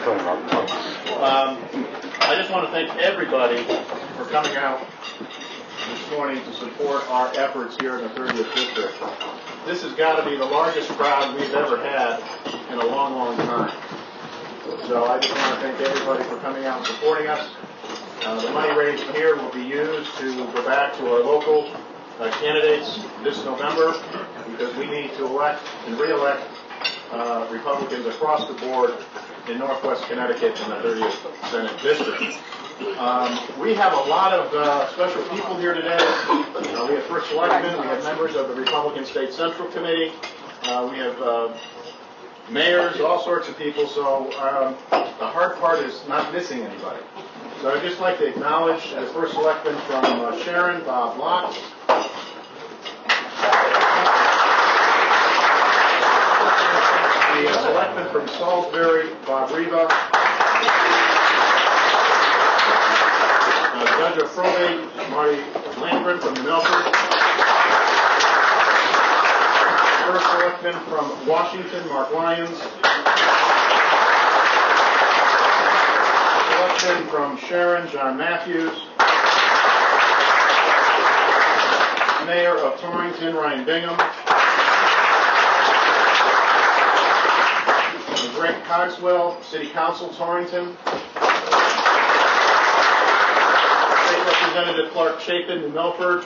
I just want to thank everybody for coming out this morning to support our efforts here in the 30th District. This has got to be the largest crowd we've ever had in a long, long time. So I just want to thank everybody for coming out and supporting us. The money raised here will be used to go back to our local candidates this November, because we need to elect and re-elect Republicans across the board in Northwest Connecticut in the 30th Senate District. We have a lot of special people here today. We have First Selectmen, we have members of the Republican State Central Committee, we have mayors, all sorts of people, so the hard part is not missing anybody. So I'd just like to acknowledge the First Selectman from Sharon, Bob Locke. The Selectman from Salisbury, Bob Riva. Judge of Probate, Marty Landgren from New Milford. First Selectman from Washington, Mark Lyons. Selectman from Sharon, John Matthews. Mayor of Torrington, Ryan Bingham. Greg Cogswell, City Council, Torrington. State Representative Clark Chapin, New Milford.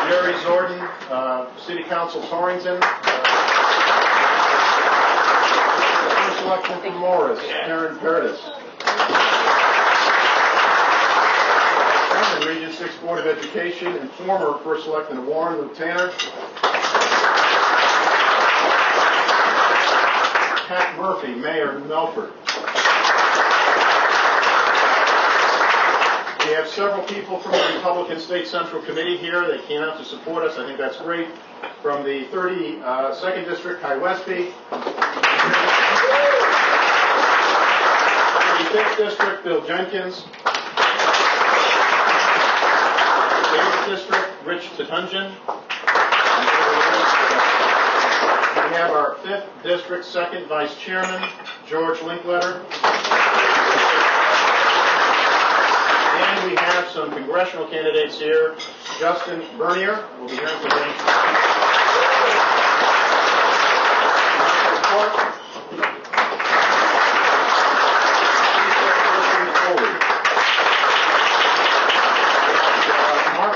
Jerry Zorden, City Council, Torrington. First Selectman from Morris, Karen Curtis. Region 6 Board of Education and former First Selectman of Warren, Luke Tanner. Pat Murphy, Mayor of New Milford. We have several people from the Republican State Central Committee here. They came out to support us. I think that's great. From the 32nd District, Kai Westby. 35th District, Bill Jenkins. 8th District, Rich Tatunjan. We have our 5th District, 2nd Vice Chairman, George Linkletter. And we have some congressional candidates here. Justin Bernier will be here today.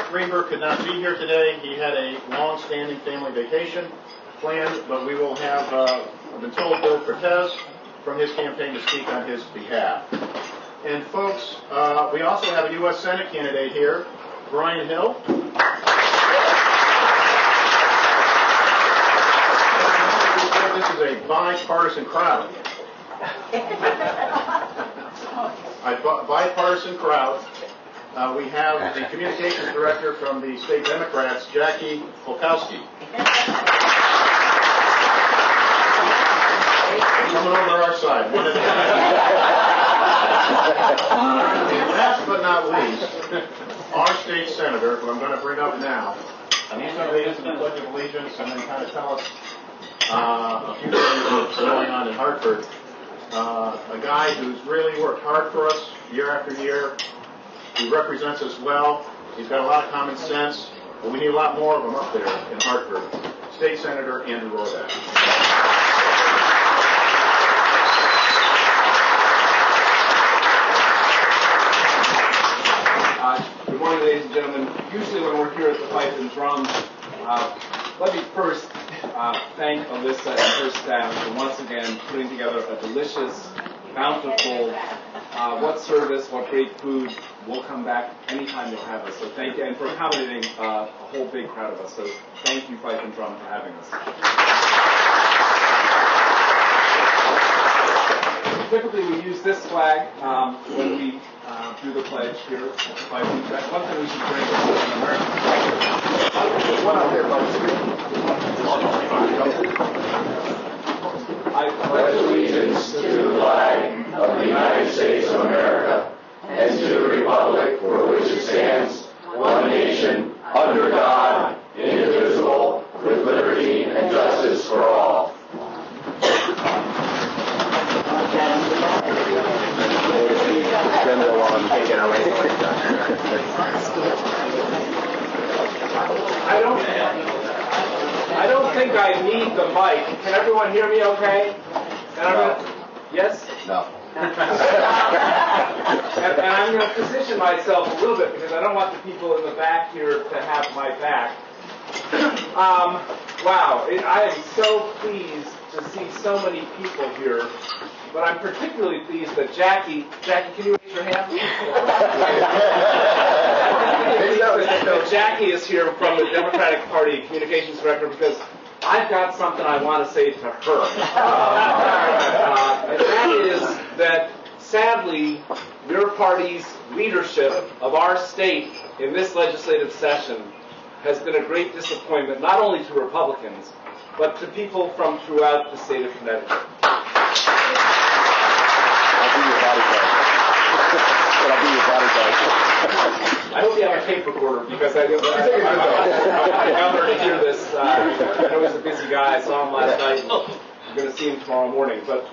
Greenberg could not be here today. He had a long-standing family vacation planned, but we will have, I've been told, Bill Cortez from his campaign to speak on his behalf. And folks, we also have a U.S. Senate candidate here, Brian Hill. This is a bipartisan crowd. A bipartisan crowd. We have the communications director from the state Democrats, Jackie Polkowski. Coming over to our side. And last but not least, our state senator, who I'm going to bring up now, and he's going to lead us in the Pledge of Allegiance and then kind of tell us a few things that's going on in Hartford. A guy who's really worked hard for us year after year. He represents us well. He's got a lot of common sense, but we need a lot more of them up there in Hartford. State Senator Andrew Roraback. Good morning, ladies and gentlemen. Usually when we're here at the Fife&Drum, let me first thank Alyssa and her staff for once again putting together a delicious, bountiful, what service, what great food. We'll come back anytime you'll have us. So thank you, and for accommodating a whole big crowd of us. So thank you, Fife&Drum, for having us. Typically, we use this flag when we do the pledge here at the Fife&Drum. One thing we should bring is an American flag. One out there, folks. I pledge allegiance to the flag of the United States of America and to the republic for which it stands, one nation, under God, indivisible, with liberty and justice for all. I need the mic. Can everyone hear me okay? Yes? No. And I'm going to position myself a little bit because I don't want the people in the back here to have my back. Wow, I am so pleased to see so many people here, but I'm particularly pleased that Jackie, can you raise your hand? that Jackie is here from the Democratic Party Communications Director because I've got something I want to say to her. And that is that, sadly, your party's leadership of our state in this legislative session has been a great disappointment, not only to Republicans, but to people from throughout the state of Connecticut. I'll be your bodyguard. I'll be your bodyguard. I hope you have a tape recorder because I want my governor to hear this. I know he's a busy guy. I saw him last night. I'm going to see him tomorrow morning. But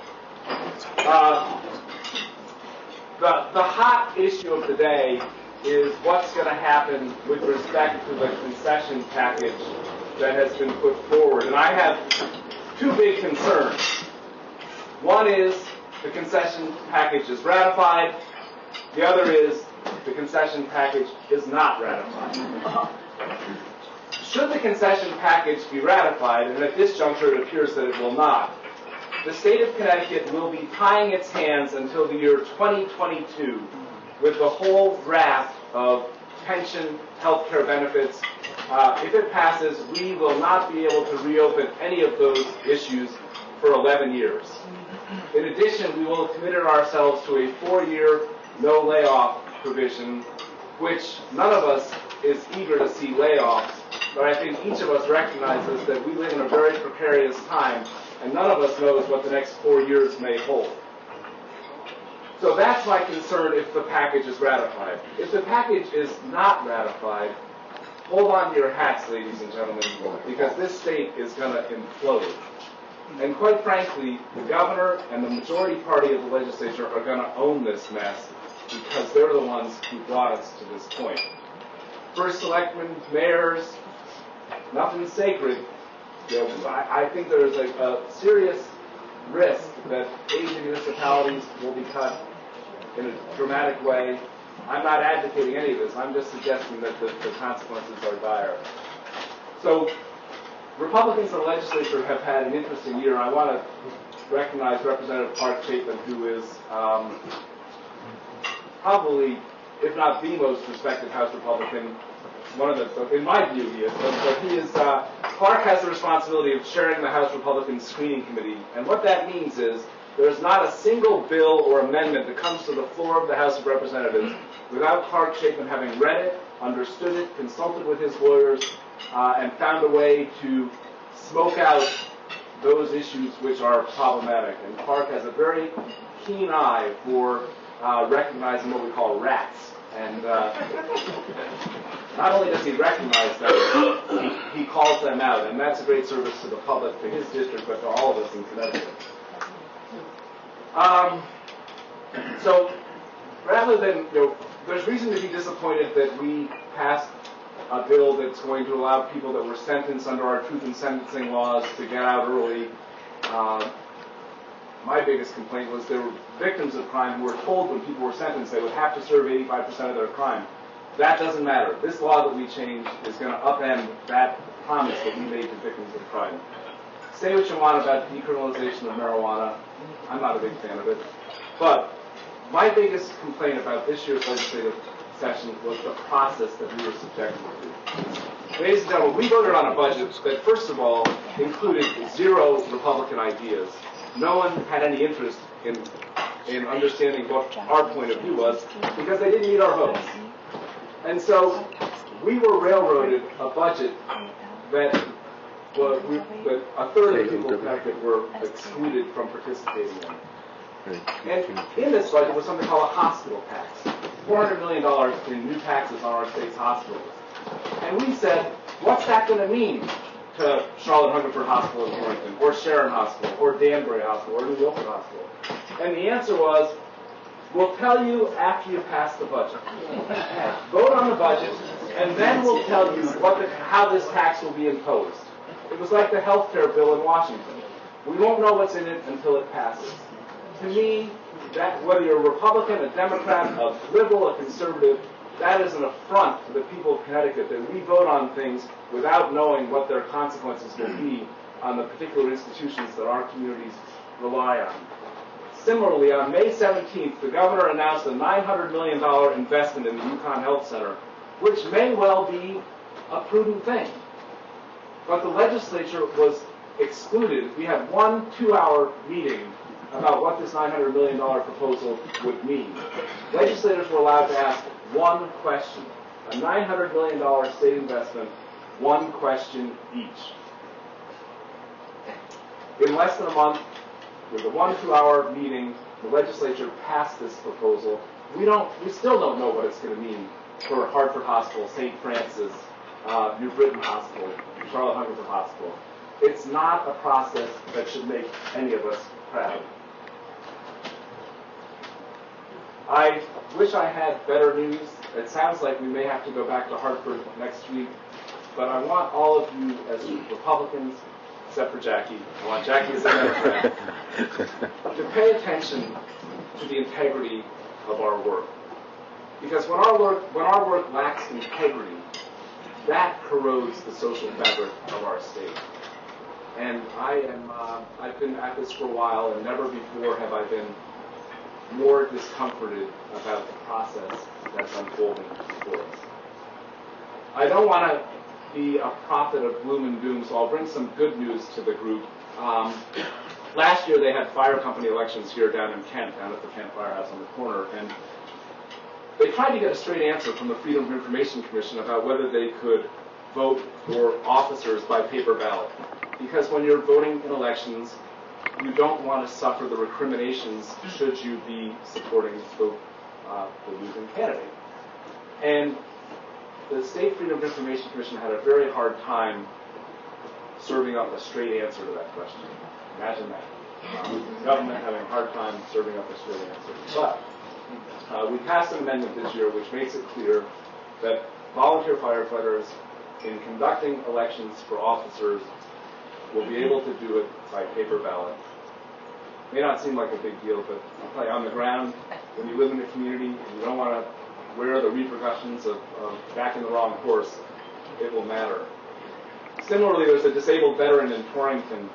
the hot issue of the day is what's going to happen with respect to the concession package that has been put forward. And I have two big concerns. One is the concession package is ratified. The other is the concession package is not ratified. Should the concession package be ratified, and at this juncture it appears that it will not, the state of Connecticut will be tying its hands until the year 2022 with the whole draft of pension health care benefits. If it passes, we will not be able to reopen any of those issues for 11 years. In addition, we will have committed ourselves to a 4-year no layoff provision, which none of us is eager to see layoffs, but I think each of us recognizes that we live in a very precarious time, and none of us knows what the next 4 years may hold. So that's my concern if the package is ratified. If the package is not ratified, hold on to your hats, ladies and gentlemen, because this state is going to implode. And quite frankly, the governor and the majority party of the legislature are going to own this mess because they're the ones who brought us to this point. First selectmen, mayors, nothing's sacred. I think there is a serious risk that Asian municipalities will be cut in a dramatic way. I'm not advocating any of this. I'm just suggesting that the consequences are dire. So Republicans in the legislature have had an interesting year. I want to recognize Representative Clark Chapin, who is probably, if not the most respected House Republican, one of the, in my view he is, but he is, Clark has the responsibility of chairing the House Republican Screening Committee, and what that means is there's not a single bill or amendment that comes to the floor of the House of Representatives without Clark Chapin having read it, understood it, consulted with his lawyers, and found a way to smoke out those issues which are problematic. And Clark has a very keen eye for recognizing what we call rats. And not only does he recognize them, he calls them out. And that's a great service to the public, to his district, but to all of us in Connecticut. So rather than, there's reason to be disappointed that we passed a bill that's going to allow people that were sentenced under our truth in sentencing laws to get out early. My biggest complaint was there were victims of crime who were told when people were sentenced they would have to serve 85% of their crime. That doesn't matter. This law that we changed is going to upend that promise that we made to victims of crime. Say what you want about decriminalization of marijuana. I'm not a big fan of it. But my biggest complaint about this year's legislative session was the process that we were subjected to. Ladies and gentlemen, we voted on a budget that, first of all, included 0 Republican ideas. No one had any interest in understanding what our point of view was because they didn't need our votes. And so we were railroaded a budget that a third of the people in Connecticut were excluded from participating in. And in this budget was something called a hospital tax. $400 million in new taxes on our state's hospitals. And we said, what's that going to mean to Charlotte Hungerford Hospital in Torrington, or Sharon Hospital, or Danbury Hospital, or New Milford Hospital? And the answer was, we'll tell you after you pass the budget. Vote on the budget, and then we'll tell you how this tax will be imposed. It was like the health care bill in Washington. We won't know what's in it until it passes. To me, that whether you're a Republican, a Democrat, a liberal, a conservative, that is an affront to the people of Connecticut that we vote on things without knowing what their consequences will be on the particular institutions that our communities rely on. Similarly, on May 17th, the governor announced a $900 million investment in the UConn Health Center, which may well be a prudent thing. But the legislature was excluded. We had one 2-hour meeting about what this $900 million proposal would mean. Legislators were allowed to ask one question. A $900 million state investment, one question each. In less than a month, with a 1-2-hour meeting, the legislature passed this proposal. We still don't know what it's going to mean for Hartford Hospital, St. Francis, New Britain Hospital, Charlotte Hungerford Hospital. It's not a process that should make any of us proud. I wish I had better news. It sounds like we may have to go back to Hartford next week, but I want all of you as Republicans, except for Jackie, I want Jackie as a Democrat, to pay attention to the integrity of our work. Because when our work lacks integrity, that corrodes the social fabric of our state. And I've been at this for a while, and never before have I been more discomforted about the process that's unfolding before us. I don't want to be a prophet of gloom and doom, so I'll bring some good news to the group. Last year they had fire company elections here down in Kent, down at the Kent Firehouse on the corner, and they tried to get a straight answer from the Freedom of Information Commission about whether they could vote for officers by paper ballot. Because when you're voting in elections, you don't want to suffer the recriminations should you be supporting the losing candidate. And the State Freedom of Information Commission had a very hard time serving up a straight answer to that question. Imagine that. The government having a hard time serving up a straight answer. But we passed an amendment this year which makes it clear that volunteer firefighters, in conducting elections for officers, will be able to do it by paper ballot. It may not seem like a big deal, but I'll tell you, on the ground, when you live in the community and you don't want to wear the repercussions of backing the wrong horse, it will matter. Similarly, there's a disabled veteran in Torrington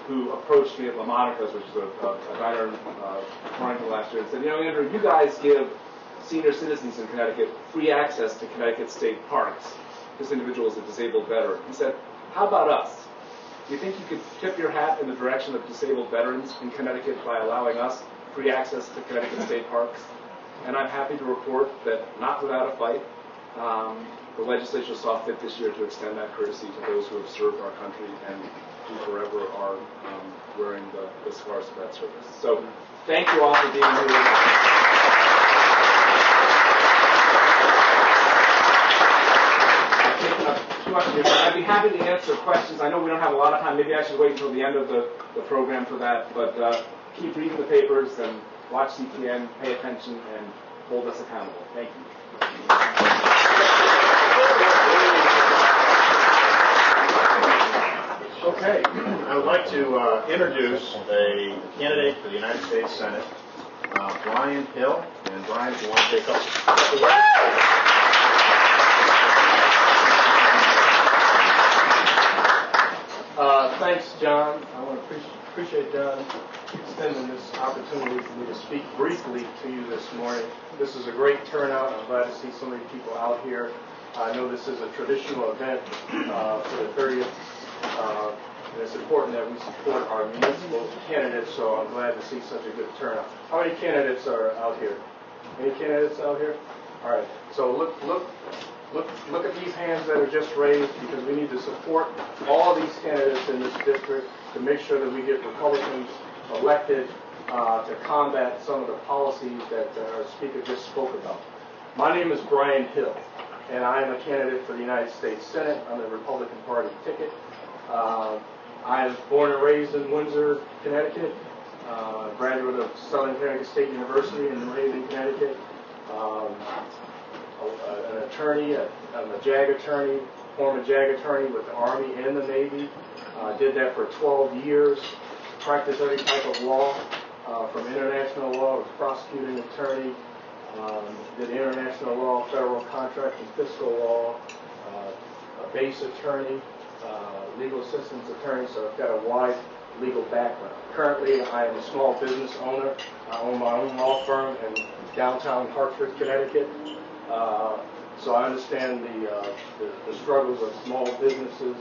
who approached me at La Monica's, which is a diner in Torrington last year, and said, Andrew, you guys give senior citizens in Connecticut free access to Connecticut state parks. This individual is a disabled veteran. He said, how about us? Do you think you could tip your hat in the direction of disabled veterans in Connecticut by allowing us free access to Connecticut state parks? And I'm happy to report that, not without a fight, the legislature saw fit this year to extend that courtesy to those who have served our country and who forever are wearing the scars of that service. So thank you all for being here. Too much of your time. I'd be happy to answer questions. I know we don't have a lot of time. Maybe I should wait until the end of the program for that. But keep reading the papers and watch CPN, pay attention, and hold us accountable. Thank you. Okay. I would like to introduce a candidate for the United States Senate, Brian Hill. And Brian, if you want to take up. Thanks, John. I want to appreciate John extending this opportunity for me to speak briefly to you this morning. This is a great turnout. I'm glad to see so many people out here. I know this is a traditional event for the 30th, and it's important that we support our municipal candidates, so I'm glad to see such a good turnout. How many candidates are out here? Any candidates out here? All right. So look at these hands that are just raised, because we need to support all of these candidates in this district to make sure that we get Republicans elected to combat some of the policies that our speaker just spoke about. My name is Brian Hill, and I am a candidate for the United States Senate on the Republican Party ticket. I was born and raised in Windsor, Connecticut, graduate of Southern Connecticut State University in New Haven, Connecticut. An attorney, I'm a JAG attorney, former JAG attorney with the Army and the Navy. Did that for 12 years. Practiced every type of law, from international law, was prosecuting attorney, did international law, federal contract and fiscal law, a base attorney, legal assistance attorney, so I've got a wide legal background. Currently, I am a small business owner. I own my own law firm in downtown Hartford, Connecticut. So I understand the struggles of small businesses,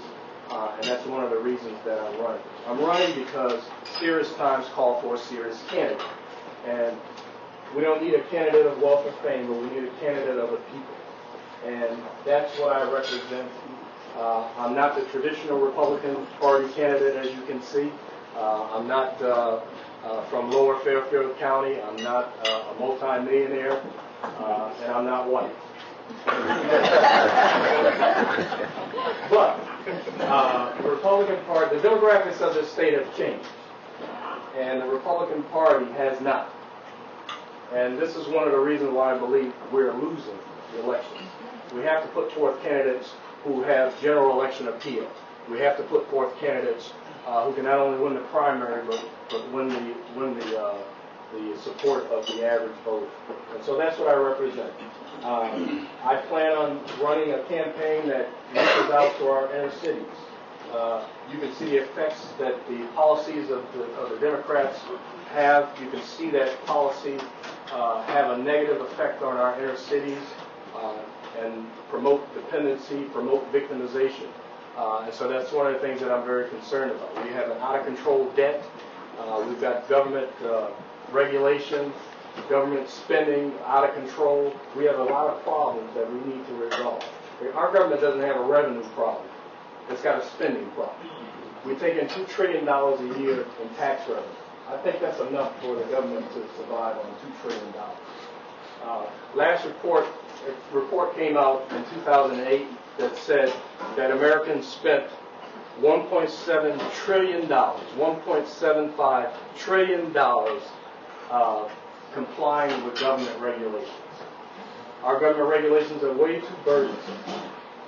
and that's one of the reasons that I'm running. I'm running because serious times call for a serious candidate. And we don't need a candidate of wealth or fame, but we need a candidate of the people. And that's what I represent. I'm not the traditional Republican Party candidate, as you can see. I'm not from Lower Fairfield County. I'm not a multi-millionaire, and I'm not white. But the Republican Party, the demographics of this state have changed, and the Republican Party has not. And this is one of the reasons why I believe we're losing the election. We have to put forth candidates who have general election appeal. We have to put forth candidates who can not only win the primary, but win the support of the average voter. And so that's what I represent. I plan on running a campaign that reaches out to our inner cities. You can see the effects that the policies of the Democrats have. You can see that policies have a negative effect on our inner cities and promote dependency, promote victimization. And so that's one of the things that I'm very concerned about. We have an out-of-control debt. We've got government regulation, government spending out of control. We have a lot of problems that we need to resolve. Our government doesn't have a revenue problem. It's got a spending problem. We take in $2 trillion a year in tax revenue. I think that's enough for the government to survive on $2 trillion. Last report came out in 2008 that said that Americans spent $1.7 trillion, $1.75 trillion complying with government regulations. Our government regulations are way too burdensome.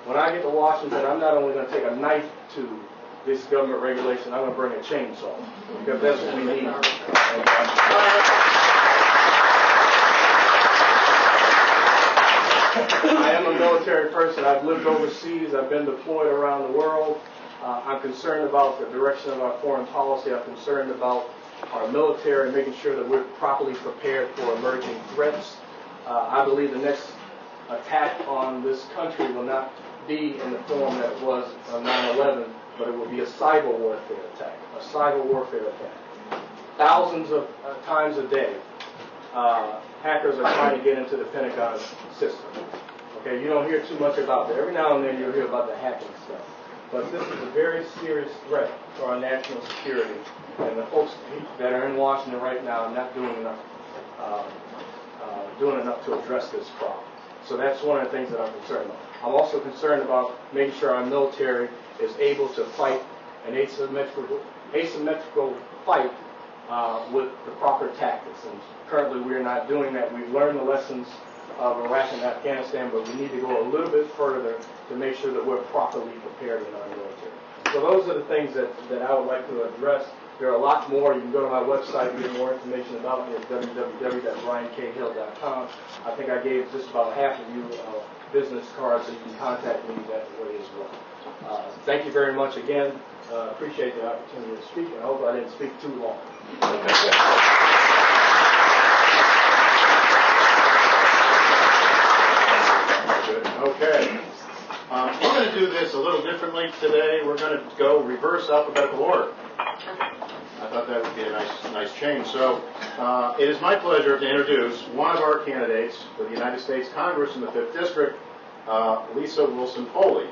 When I get to Washington, I'm not only going to take a knife to this government regulation, I'm going to bring a chainsaw, because that's what we need. I am a military person. I've lived overseas. I've been deployed around the world. I'm concerned about the direction of our foreign policy. I'm concerned about our military, making sure that we're properly prepared for emerging threats. I believe the next attack on this country will not be in the form that it was on 9/11, but it will be a cyber warfare attack, a cyber warfare attack. Thousands of times a day, hackers are trying to get into the Pentagon system. Okay, you don't hear too much about that. Every now and then you'll hear about the hacking stuff. But this is a very serious threat to our national security, and the folks that are in Washington right now are not doing enough to address this problem. So that's one of the things that I'm concerned about. I'm also concerned about making sure our military is able to fight an asymmetrical fight with the proper tactics. And currently we are not doing that. We've learned the lessons of Iraq and Afghanistan, but we need to go a little bit further to make sure that we're properly prepared in our military. So those are the things that I would like to address. There are a lot more. You can go to my website and get more information about me at www.brianKhill.com. I think I gave just about half of you business cards, so you can contact me that way as well. Thank you very much again. Appreciate the opportunity to speak, and I hope I didn't speak too long. Okay. We're going to do this a little differently today. We're going to go reverse alphabetical order. I thought that would be a nice change. So it is my pleasure to introduce one of our candidates for the United States Congress in the 5th District, Lisa Wilson-Foley.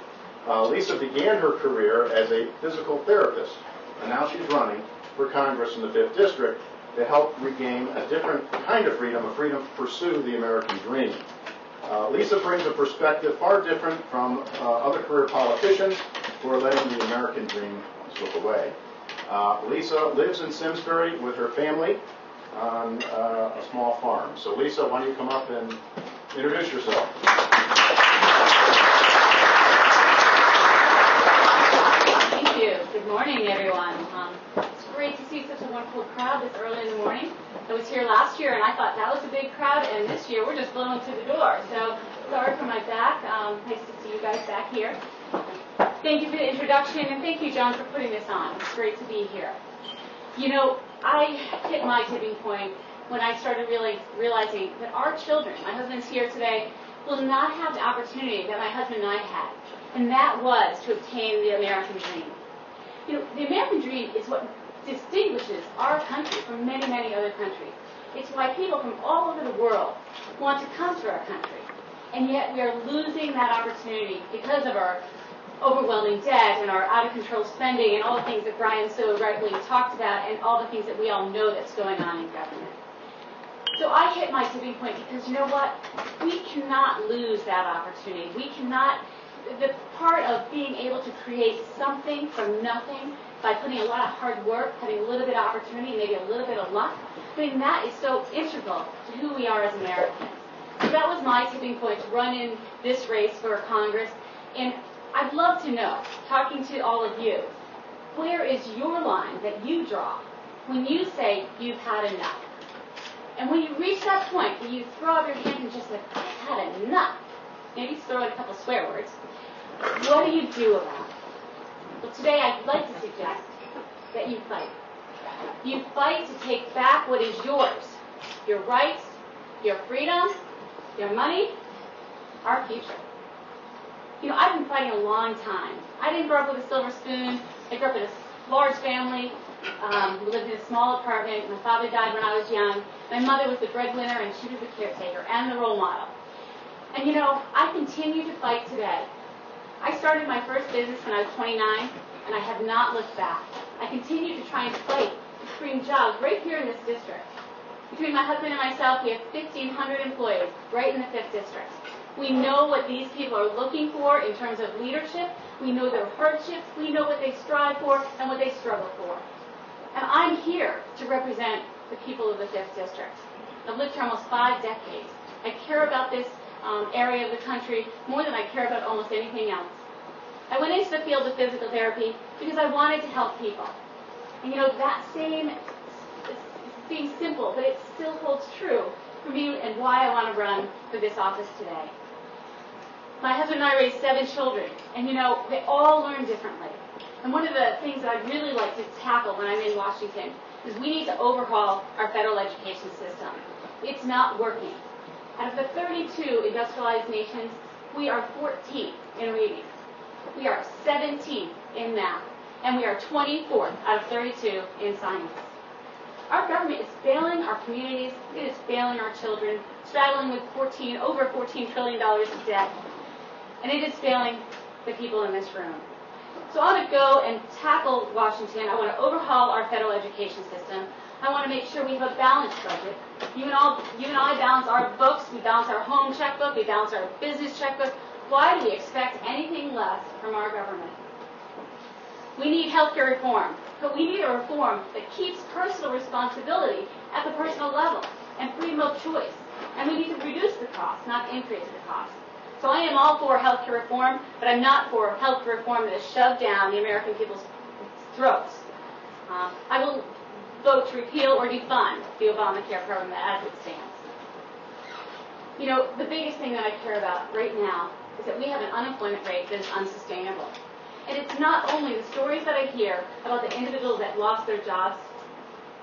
Lisa began her career as a physical therapist, and now she's running for Congress in the 5th District to help regain a different kind of freedom, a freedom to pursue the American dream. Lisa brings a perspective far different from other career politicians who are letting the American dream slip away. Lisa lives in Simsbury with her family on a small farm. So Lisa, why don't you come up and introduce yourself? Good morning, everyone. It's great to see such a wonderful crowd this early in the morning. I was here last year, and I thought that was a big crowd, and this year we're just blowing through the door. So sorry for my back. Nice to see you guys back here. Thank you for the introduction, and thank you, John, for putting this on. It's great to be here. You know, I hit my tipping point when I started really realizing that our children, my husband's here today, will not have the opportunity that my husband and I had, and that was to obtain the American dream. You know, the American dream is what distinguishes our country from many, many other countries. It's why people from all over the world want to come to our country, and yet we are losing that opportunity because of our overwhelming debt and our out-of-control spending and all the things that Brian so rightly talked about and all the things that we all know that's going on in government. So I hit my tipping point because, you know what? We cannot lose that opportunity. We cannot, the part of being able to create something from nothing by putting a lot of hard work, having a little bit of opportunity, maybe a little bit of luck, I mean, that is so integral to who we are as Americans. So that was my tipping point to run in this race for Congress. And I'd love to know, talking to all of you, where is your line that you draw when you say you've had enough? And when you reach that point where you throw up your hand and just like, I've had enough, maybe throw in a couple swear words, what do you do about it? Well, today I'd like to suggest that you fight. You fight to take back what is yours, your rights, your freedom, your money, our future. You know, I've been fighting a long time. I didn't grow up with a silver spoon. I grew up in a large family. We lived in a small apartment. My father died when I was young. My mother was the breadwinner, and she was the caretaker and the role model. And, you know, I continue to fight today. I started my first business when I was 29, and I have not looked back. I continue to try and fight to bring jobs right here in this district. Between my husband and myself, we have 1,500 employees right in the 5th District. We know what these people are looking for in terms of leadership. We know their hardships. We know what they strive for and what they struggle for. And I'm here to represent the people of the 5th District. I've lived here almost 5 decades. I care about this area of the country more than I care about almost anything else. I went into the field of physical therapy because I wanted to help people. And you know, that same, it's being simple, but it still holds true for me and why I want to run for this office today. My husband and I raised 7 children, and you know, they all learn differently. And one of the things that I'd really like to tackle when I'm in Washington is we need to overhaul our federal education system. It's not working. Out of the 32 industrialized nations, we are 14th in reading. We are 17th in math, and we are 24th out of 32 in science. Our government is failing our communities, it is failing our children, straddling with over $14 trillion of debt, and it is failing the people in this room. So I want to go and tackle Washington. I want to overhaul our federal education system. I want to make sure we have a balanced budget. You and I balance our books, we balance our home checkbook, we balance our business checkbook. Why do we expect anything less from our government? We need healthcare reform, but we need a reform that keeps personal responsibility at the personal level and freedom of choice. And we need to reduce the cost, not increase the cost. So I am all for healthcare reform, but I'm not for healthcare reform that is shoved down the American people's throats. I will vote to repeal or defund the Obamacare program as it stands. You know, the biggest thing that I care about right now is that we have an unemployment rate that is unsustainable. And it's not only the stories that I hear about the individuals that lost their jobs.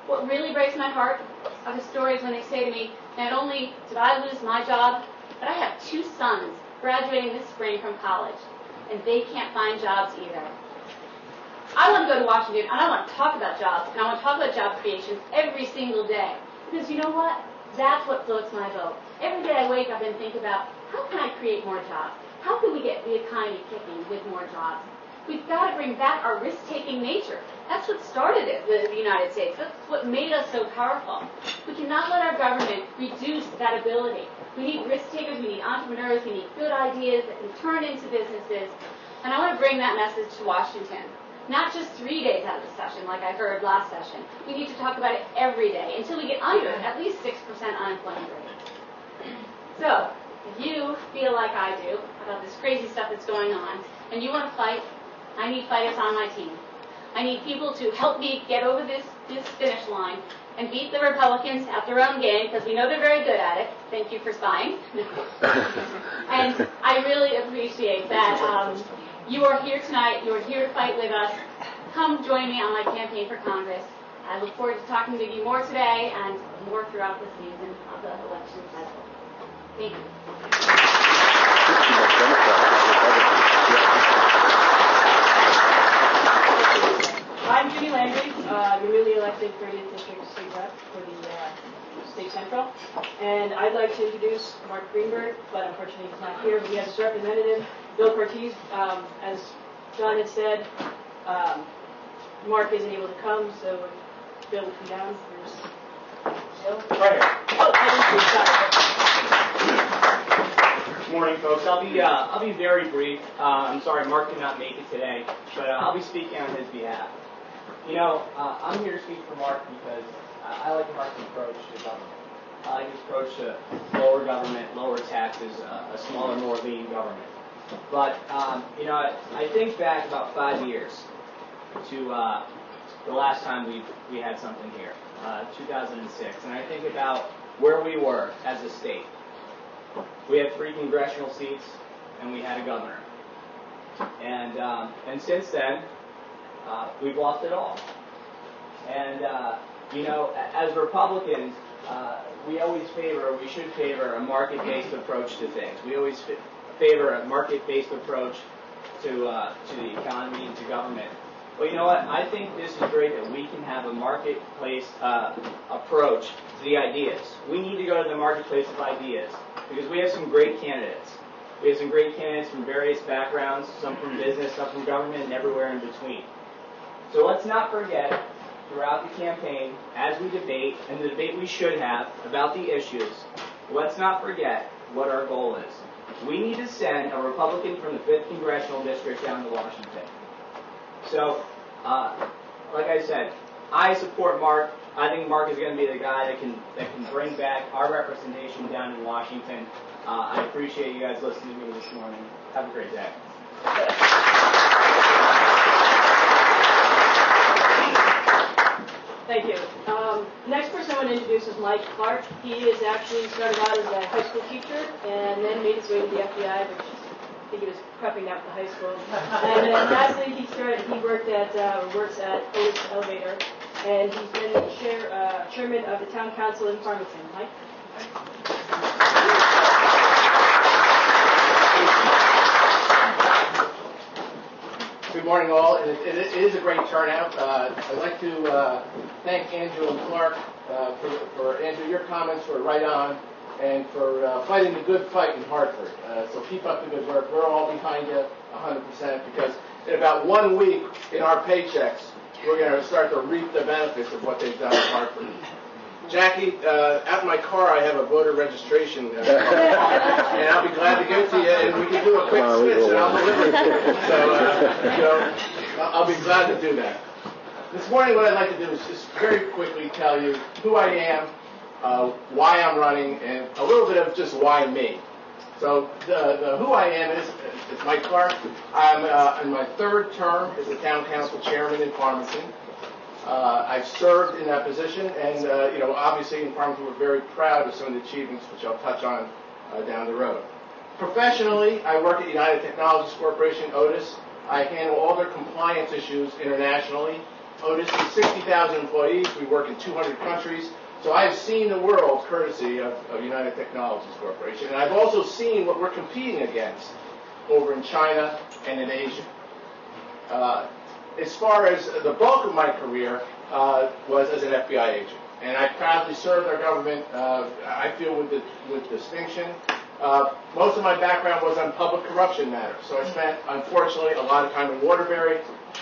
What really breaks my heart are the stories when they say to me, not only did I lose my job, but I have 2 sons graduating this spring from college, and they can't find jobs either. I want to go to Washington, and I want to talk about jobs, and I want to talk about job creation every single day. Because you know what? That's what floats my boat. Every day I wake up and think about, how can I create more jobs? How can we get the economy kicking with more jobs? We've got to bring back our risk-taking nature. That's what started it, the United States. That's what made us so powerful. We cannot let our government reduce that ability. We need risk-takers, we need entrepreneurs, we need good ideas that can turn into businesses. And I want to bring that message to Washington. Not just 3 days out of the session, like I heard last session. We need to talk about it every day until we get under at least 6% unemployment rate. So, if you feel like I do about this crazy stuff that's going on, and you want to fight, I need fighters on my team. I need people to help me get over this finish line and beat the Republicans at their own game, because we know they're very good at it. Thank you for spying. And I really appreciate that you are here tonight. You are here to fight with us. Come join me on my campaign for Congress. I look forward to talking to you more today and more throughout the season of the election cycle. Thank you. I'm Judy Landry, the newly elected 30th District State Rep for the State Central. And I'd like to introduce Mark Greenberg, but unfortunately he's not here. But he has his representative, Bill Cortez. As John had said, Mark isn't able to come, so Bill will come down. There's Bill. Right here. Oh, I didn't see. Good morning, folks. I'll be very brief. I'm sorry Mark could not make it today, but I'll be speaking on his behalf. You know, I'm here to speak for Mark because I like Mark's approach to government. I like his approach to lower government, lower taxes, a smaller, more lean government. But, you know, I think back about 5 years to the last time we had something here, 2006, and I think about where we were as a state. We had 3 congressional seats, and we had a governor. And since then, we've lost it all. And, you know, as Republicans, we should favor a market-based approach to things. We always favor a market-based approach to the economy and to government. But you know what? I think this is great that we can have a marketplace approach to the ideas. We need to go to the marketplace of ideas because we have some great candidates. We have some great candidates from various backgrounds, some from business, some from government, and everywhere in between. So let's not forget, throughout the campaign, as we debate, and the debate we should have about the issues, let's not forget what our goal is. We need to send a Republican from the 5th Congressional District down to Washington. So, like I said, I support Mark. I think Mark is going to be the guy that can bring back our representation down in Washington. I appreciate you guys listening to me this morning. Have a great day. Thank you. Next person I want to introduce is Mike Clark. He is actually started out as a high school teacher and then made his way to the FBI, which I think he was prepping out for high school. And then lastly, he works at Otis Elevator, and he's been chairman of the town council in Farmington. Mike? Good morning, all. It is a great turnout. I'd like to thank Andrew and Clark for Andrew, your comments were right on, and for fighting the good fight in Hartford. So keep up the good work. We're all behind you 100% because in about 1 week in our paychecks, we're going to start to reap the benefits of what they've done in Hartford. Jackie, out in my car I have a voter registration, and I'll be glad to give it to you, and we can do a quick switch, and I'll deliver it to you. So, I'll be glad to do that. This morning what I'd like to do is just very quickly tell you who I am, why I'm running, and a little bit of just why me. So the who I am is Mike Clark. I'm in my 3rd term as the town council chairman in Farmington. I've served in that position, and you know, obviously in Farmington we're very proud of some of the achievements which I'll touch on down the road. Professionally, I work at United Technologies Corporation, Otis. I handle all their compliance issues internationally. Otis is 60,000 employees. We work in 200 countries. So I've seen the world courtesy of United Technologies Corporation, and I've also seen what we're competing against over in China and in Asia. As far as the bulk of my career was as an FBI agent, and I proudly served our government, I feel with distinction. Most of my background was on public corruption matters, so I spent, unfortunately, a lot of time in Waterbury,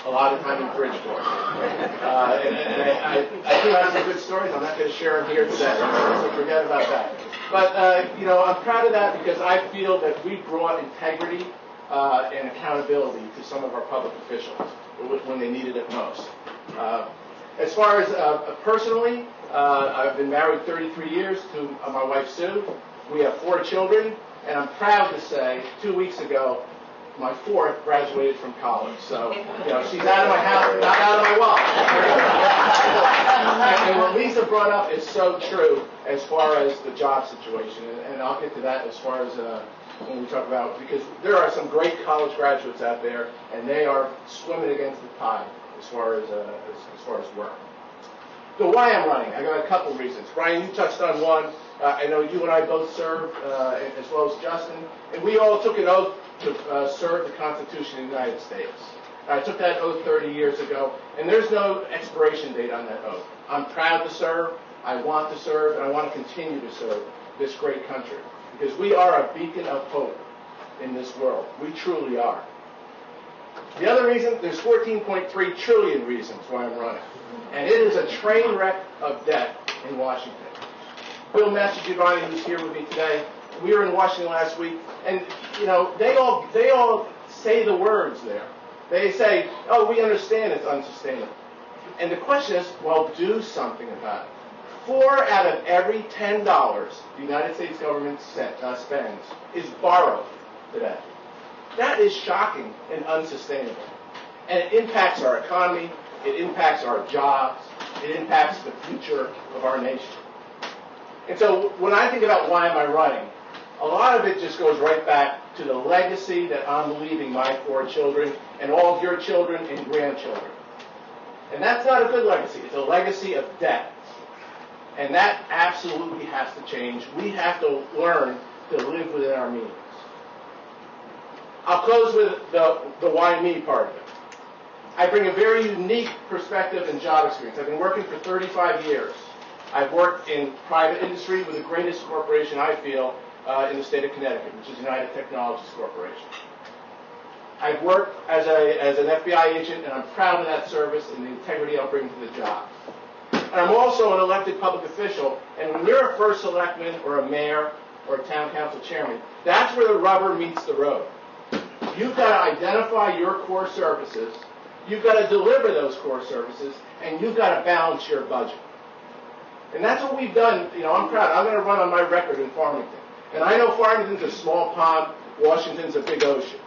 a lot of time in Bridgeport. I do have some good stories. I'm not going to share them here today, so forget about that. But, you know, I'm proud of that because I feel that we brought integrity and accountability to some of our public officials when they needed it most. As far as personally, I've been married 33 years to my wife, Sue. We have 4 children, and I'm proud to say 2 weeks ago my fourth graduated from college. So, she's out of my house, not out of my wallet. And what Lisa brought up is so true as far as the job situation, and I'll get to that as far as when we talk about, because there are some great college graduates out there, and they are swimming against the tide as far as work. So why I'm running, I got a couple reasons. Brian, you touched on one. I know you and I both served, as well as Justin, and we all took an oath to serve the Constitution of the United States. I took that oath 30 years ago, and there's no expiration date on that oath. I'm proud to serve, I want to serve, and I want to continue to serve this great country, because we are a beacon of hope in this world. We truly are. The other reason, there's 14.3 trillion reasons why I'm running, and it is a train wreck of debt in Washington. Bill Mastrogiovanni, who's here with me today, we were in Washington last week, and they all say the words there. They say, "Oh, we understand it's unsustainable," and the question is, well, do something about it. 4 out of every $10 the United States government spends is borrowed today. That is shocking and unsustainable, and it impacts our economy. It impacts our jobs. It impacts the future of our nation. And so when I think about why am I running, a lot of it just goes right back to the legacy that I'm leaving my 4 children and all of your children and grandchildren. And that's not a good legacy. It's a legacy of debt. And that absolutely has to change. We have to learn to live within our means. I'll close with the why me part of it. I bring a very unique perspective and job experience. I've been working for 35 years. I've worked in private industry with the greatest corporation, I feel, in the state of Connecticut, which is United Technologies Corporation. I've worked as an FBI agent, and I'm proud of that service and the integrity I'll bring to the job. And I'm also an elected public official, and when you're a first selectman or a mayor or a town council chairman, that's where the rubber meets the road. You've got to identify your core services, you've got to deliver those core services, and you've got to balance your budget. And that's what we've done. I'm proud. I'm going to run on my record in Farmington. And I know Farmington's a small pond, Washington's a big ocean.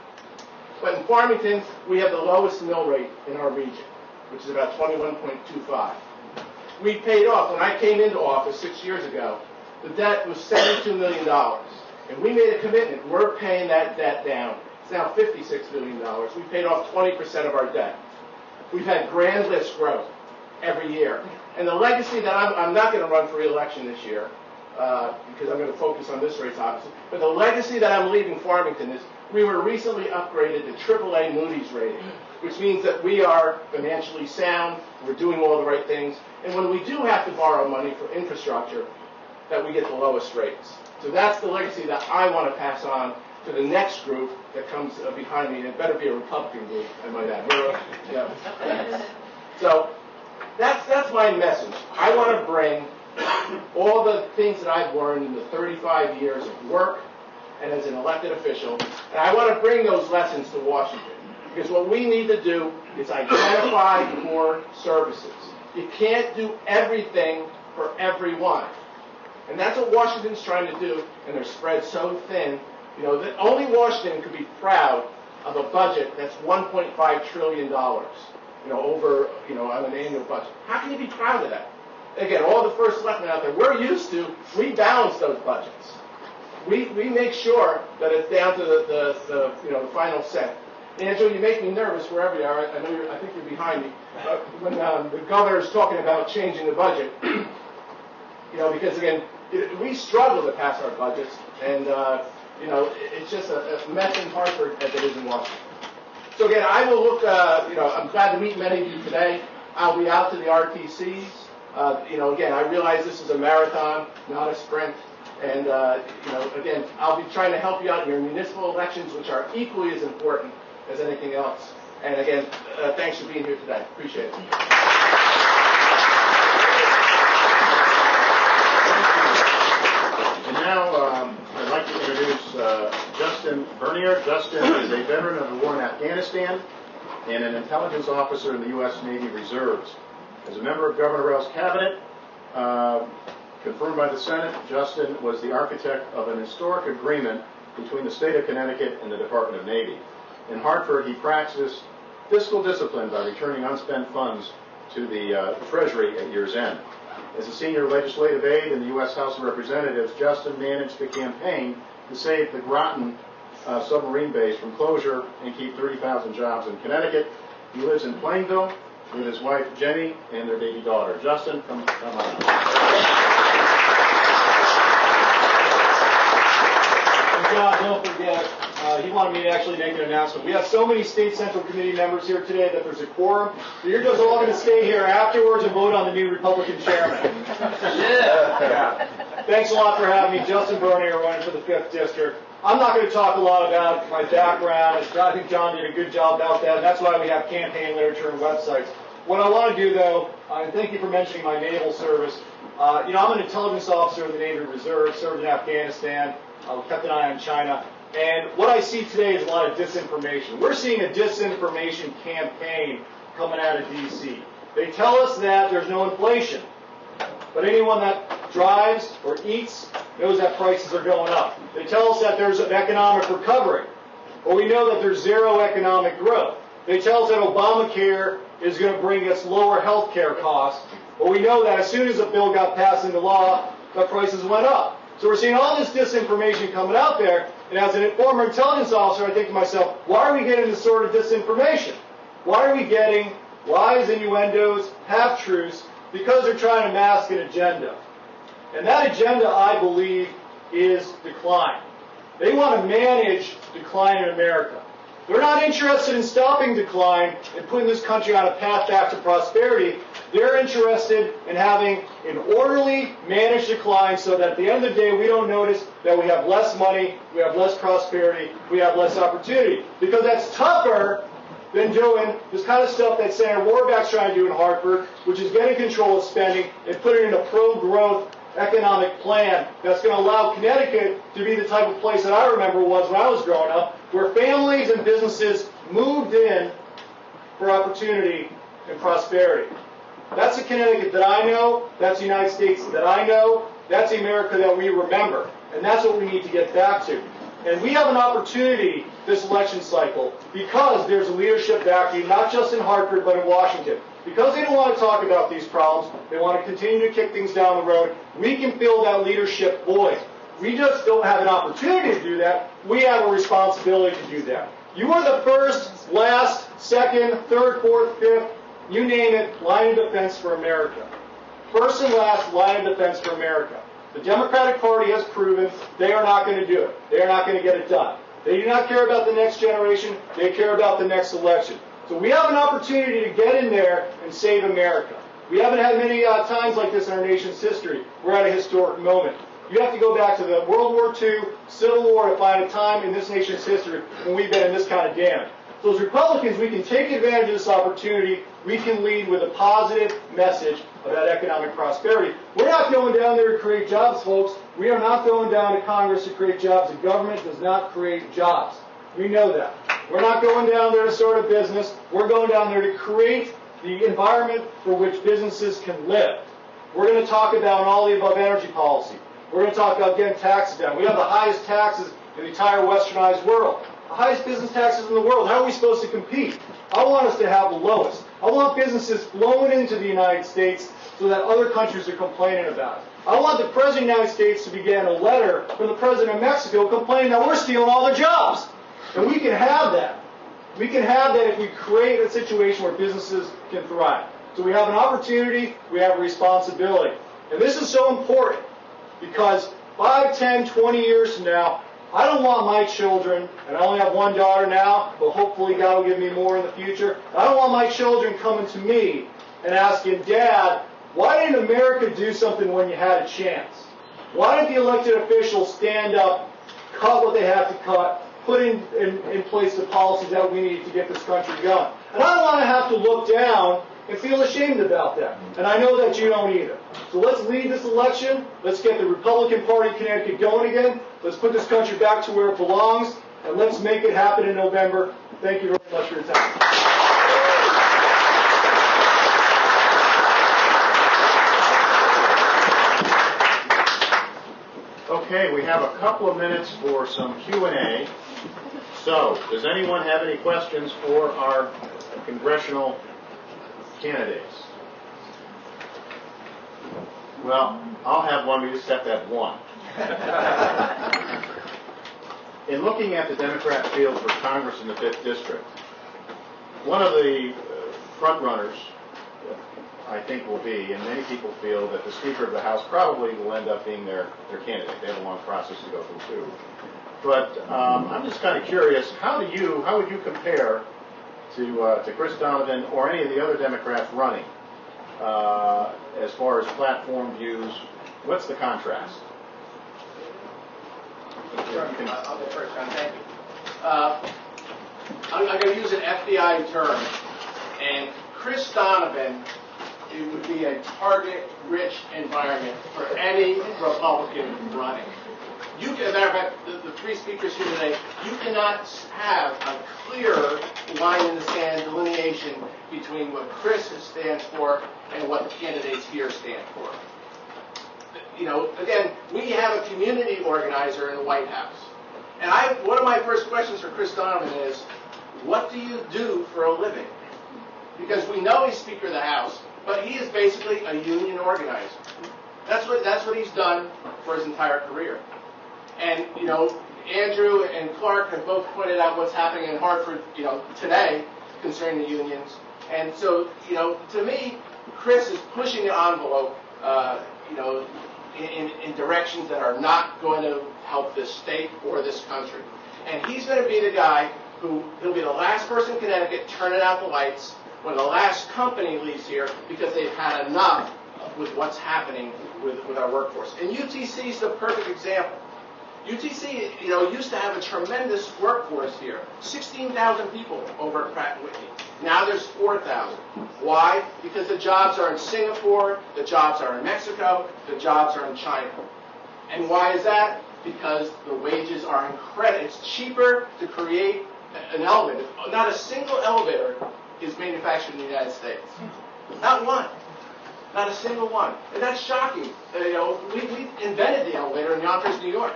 But in Farmington, we have the lowest mill rate in our region, which is about 21.25. We paid off, when I came into office 6 years ago, the debt was $72 million. And we made a commitment. We're paying that debt down. It's now $56 million. We paid off 20% of our debt. We've had grand list growth every year. And the legacy that I'm not going to run for re-election this year, because I'm going to focus on this race, obviously, but the legacy that I'm leaving Farmington is we were recently upgraded to AAA Moody's rating, which means that we are financially sound, we're doing all the right things, and when we do have to borrow money for infrastructure, that we get the lowest rates. So that's the legacy that I want to pass on to the next group that comes behind me, and it better be a Republican group, I might add. So that's my message. I want to bring all the things that I've learned in the 35 years of work and as an elected official, and I want to bring those lessons to Washington. Because what we need to do is identify core services. You can't do everything for everyone. And that's what Washington's trying to do, and they're spread so thin, that only Washington could be proud of a budget that's $1.5 trillion, over, on an annual budget. How can you be proud of that? Again, all the first selectmen out there, we balance those budgets. We make sure that it's down to the final cent. Angela, you make me nervous wherever you are. I think you're behind me. When the governor is talking about changing the budget, because again, we struggle to pass our budgets, and it's just a mess in Hartford as it is in Washington. So again, I will look. I'm glad to meet many of you today. I'll be out to the RTCs. Again, I realize this is a marathon, not a sprint. And again, I'll be trying to help you out in your municipal elections, which are equally as important as anything else. And again, thanks for being here today. Appreciate it. And now I'd like to introduce Justin Bernier. Justin is a veteran of the war in Afghanistan and an intelligence officer in the U.S. Navy Reserves. As a member of Governor Rell's cabinet, confirmed by the Senate, Justin was the architect of an historic agreement between the state of Connecticut and the Department of Navy. In Hartford, he practiced fiscal discipline by returning unspent funds to the Treasury at year's end. As a senior legislative aide in the U.S. House of Representatives, Justin managed the campaign to save the Groton submarine base from closure and keep 30,000 jobs in Connecticut. He lives in Plainville with his wife Jenny and their baby daughter. Justin, come on up. John, don't forget, he wanted me to actually make an announcement. We have so many state central committee members here today that there's a quorum. So you're just all going to stay here afterwards and vote on the new Republican chairman. Yeah. Thanks a lot for having me. Justin Bernier, running for the 5th District. I'm not going to talk a lot about my background. I think John did a good job about that. That's why we have campaign literature and websites. What I want to do, though, and thank you for mentioning my naval service. I'm an intelligence officer in the Navy Reserve, served in Afghanistan, kept an eye on China. And what I see today is a lot of disinformation. We're seeing a disinformation campaign coming out of D.C. They tell us that there's no inflation. But anyone that drives or eats knows that prices are going up. They tell us that there's an economic recovery. But we know that there's zero economic growth. They tell us that Obamacare is going to bring us lower health care costs. But we know that as soon as the bill got passed into law, the prices went up. So we're seeing all this disinformation coming out there. And as a former intelligence officer, I think to myself, why are we getting this sort of disinformation? Why are we getting lies, innuendos, half-truths? Because they're trying to mask an agenda. And that agenda, I believe, is decline. They want to manage decline in America. They're not interested in stopping decline and putting this country on a path back to prosperity. They're interested in having an orderly, managed decline so that at the end of the day, we don't notice that we have less money, we have less prosperity, we have less opportunity. Because that's tougher than doing this kind of stuff that Senator Roraback's trying to do in Hartford, which is getting control of spending and put it in a pro-growth economic plan that's going to allow Connecticut to be the type of place that I remember was when I was growing up, where families and businesses moved in for opportunity and prosperity. That's the Connecticut that I know. That's the United States that I know. That's the America that we remember. And that's what we need to get back to. And we have an opportunity this election cycle because there's a leadership backing, not just in Hartford, but in Washington. Because they don't want to talk about these problems, they want to continue to kick things down the road, we can fill that leadership void. We just don't have an opportunity to do that. We have a responsibility to do that. You are the first, last, second, third, fourth, fifth, you name it, line of defense for America. First and last line of defense for America. The Democratic Party has proven they are not going to do it. They are not going to get it done. They do not care about the next generation. They care about the next election. So we have an opportunity to get in there and save America. We haven't had many times like this in our nation's history. We're at a historic moment. You have to go back to the World War II, Civil War to find a time in this nation's history when we've been in this kind of damage. So as Republicans, we can take advantage of this opportunity. We can lead with a positive message about economic prosperity. We're not going down there to create jobs, folks. We are not going down to Congress to create jobs. The government does not create jobs. We know that. We're not going down there to start a business. We're going down there to create the environment for which businesses can live. We're going to talk about an all-the-above energy policy. We're going to talk about getting taxes down. We have the highest taxes in the entire westernized world. The highest business taxes in the world. How are we supposed to compete? I want us to have the lowest. I want businesses flowing into the United States so that other countries are complaining about it. I want the President of the United States to begin a letter from the President of Mexico complaining that we're stealing all their jobs. And we can have that. We can have that if we create a situation where businesses can thrive. So we have an opportunity, we have a responsibility. And this is so important because 5, 10, 20 years from now, I don't want my children, and I only have one daughter now, but hopefully God will give me more in the future. I don't want my children coming to me and asking, Dad, why didn't America do something when you had a chance? Why didn't the elected officials stand up, cut what they had to cut, put in place the policies that we need to get this country going? And I don't want to have to look down and feel ashamed about that. And I know that you don't either. So let's lead this election. Let's get the Republican Party of Connecticut going again. Let's put this country back to where it belongs. And let's make it happen in November. Thank you very much for your time. Okay, we have a couple of minutes for some Q&A. So, does anyone have any questions for our congressional candidates? Well, I'll have one. We just have to have one. In looking at the Democrat field for Congress in the 5th District, one of the front runners, I think, will be, and many people feel that the Speaker of the House probably will end up being their candidate. They have a long process to go through, too. But I'm just kind of curious, how would you compare to Chris Donovan or any of the other Democrats running as far as platform views? What's the contrast? Sure. I'll go first, John. Thank you. I'm going to use an FBI term, and Chris Donovan, it would be a target-rich environment for any Republican running. As a matter of fact, the three speakers here today, you cannot have a clearer line in the sand delineation between what Chris stands for and what the candidates here stand for. You know, again, we have a community organizer in the White House. And one of my first questions for Chris Donovan is, what do you do for a living? Because we know he's Speaker of the House, but he is basically a union organizer. That's what he's done for his entire career. And, you know, Andrew and Clark have both pointed out what's happening in Hartford, you know, today concerning the unions. And so, you know, to me, Chris is pushing the envelope, you know, in directions that are not going to help this state or this country. And he's going to be the guy he'll be the last person in Connecticut turning out the lights when the last company leaves here because they've had enough with what's happening with our workforce. And UTC is the perfect example. UTC, you know, used to have a tremendous workforce here, 16,000 people over at Pratt & Whitney. Now there's 4,000. Why? Because the jobs are in Singapore, the jobs are in Mexico, the jobs are in China. And why is that? Because the wages are incredible. It's cheaper to create an elevator. Not a single elevator is manufactured in the United States. Not one. Not a single one. And that's shocking. You know, we invented the elevator in Yonkers, New York.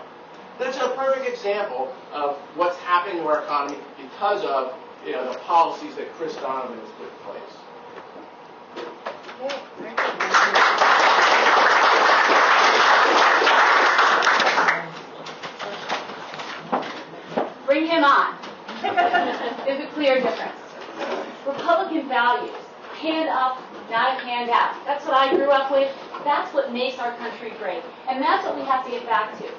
That's a perfect example of what's happening to our economy because of, you know, the policies that Chris Donovan has put in place. Bring him on. There's a clear difference. Republican values, hand up, not a hand out. That's what I grew up with. That's what makes our country great. And that's what we have to get back to.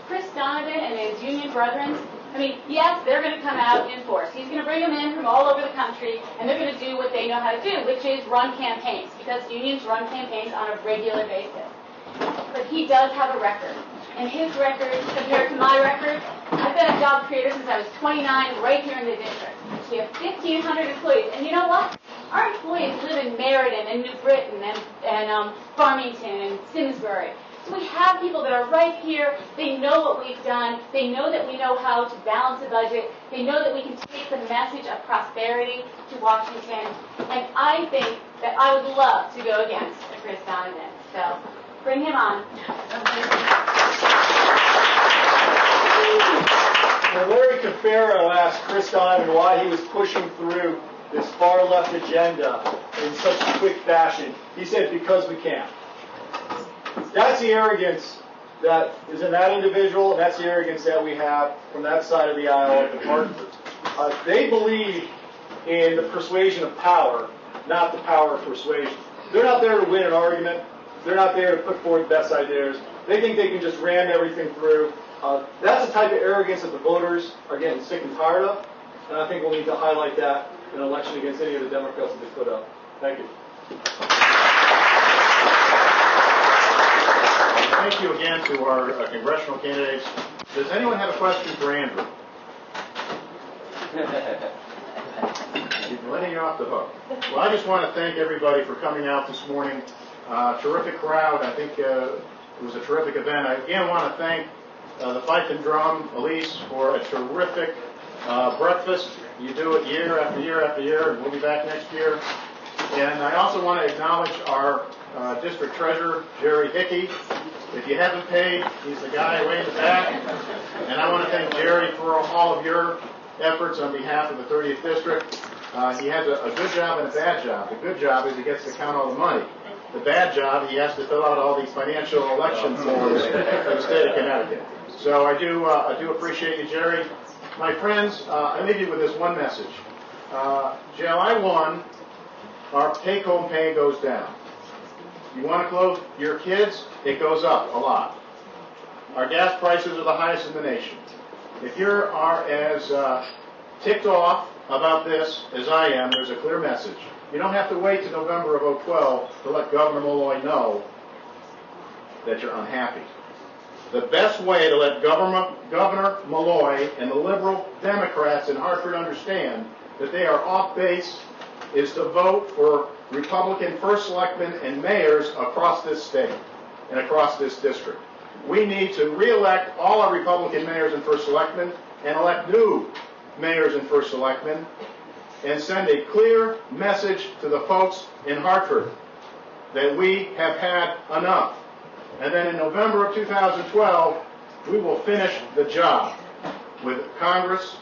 Chris Donovan and his union brethren, I mean, yes, they're going to come out in force. He's going to bring them in from all over the country, and they're going to do what they know how to do, which is run campaigns, because unions run campaigns on a regular basis. But he does have a record. And his record, compared to my record, I've been a job creator since I was 29 right here in the district. We have 1,500 employees. And you know what? Our employees live in Meriden and New Britain and Farmington and Simsbury. So we have people that are right here. They know what we've done. They know that we know how to balance a budget. They know that we can take the message of prosperity to Washington. And I think that I would love to go against Chris Donovan. So bring him on. When Larry Cafaro asked Chris Donovan why he was pushing through this far-left agenda in such a quick fashion, he said, because we can. That's the arrogance that is in that individual, and that's the arrogance that we have from that side of the aisle at the Hartford. They believe in the persuasion of power, not the power of persuasion. They're not there to win an argument. They're not there to put forward the best ideas. They think they can just ram everything through. That's the type of arrogance that the voters are getting sick and tired of, and I think we'll need to highlight that in an election against any of the Democrats that they put up. Thank you. Thank you again to our congressional candidates. Does anyone have a question for Andrew? He's letting you off the hook. Well, I just want to thank everybody for coming out this morning. Terrific crowd. I think it was a terrific event. I again want to thank the Fife&Drum, Elise, for a terrific breakfast. You do it year after year after year, and we'll be back next year. And I also want to acknowledge our district treasurer, Jerry Hickey. If you haven't paid, he's the guy way in the back. And I want to thank Jerry for all of your efforts on behalf of the 30th District. He has a good job and a bad job. The good job is he gets to count all the money. The bad job, he has to fill out all these financial election forms for the state of Connecticut. So I do appreciate you, Jerry. My friends, I leave you with this one message. July 1, our take-home pay goes down. You want to clothe your kids, it goes up a lot. Our gas prices are the highest in the nation. If you are as ticked off about this as I am, there's a clear message. You don't have to wait to November of 2012 to let Governor Malloy know that you're unhappy. The best way to let Governor Malloy and the liberal Democrats in Hartford understand that they are off base is to vote for Republican first selectmen and mayors across this state and across this district. We need to re-elect all our Republican mayors and first selectmen and elect new mayors and first selectmen and send a clear message to the folks in Hartford that we have had enough. And then in November of 2012, we will finish the job with Congress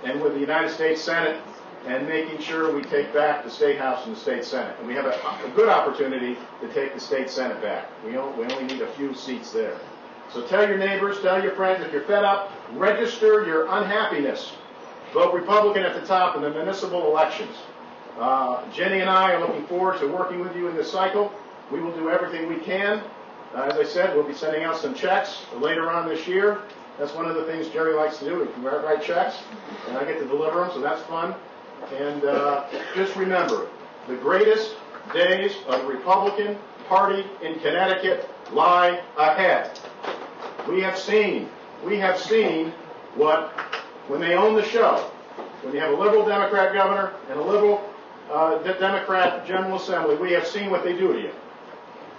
and with the United States Senate and making sure we take back the State House and the State Senate. And we have a good opportunity to take the State Senate back. We only need a few seats there. So tell your neighbors, tell your friends, if you're fed up, register your unhappiness. Vote Republican at the top in the municipal elections. Jenny and I are looking forward to working with you in this cycle. We will do everything we can. As I said, we'll be sending out some checks later on this year. That's one of the things Jerry likes to do. He can write checks, and I get to deliver them, so that's fun. And just remember, the greatest days of the Republican Party in Connecticut lie ahead. We have seen what, when they own the show, when you have a liberal Democrat governor and a liberal Democrat General Assembly, we have seen what they do to you.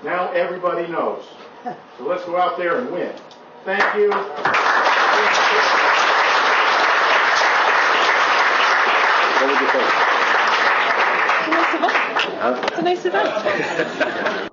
Now everybody knows. So let's go out there and win. Thank you. What would you think? It's a nice event. It's a nice event.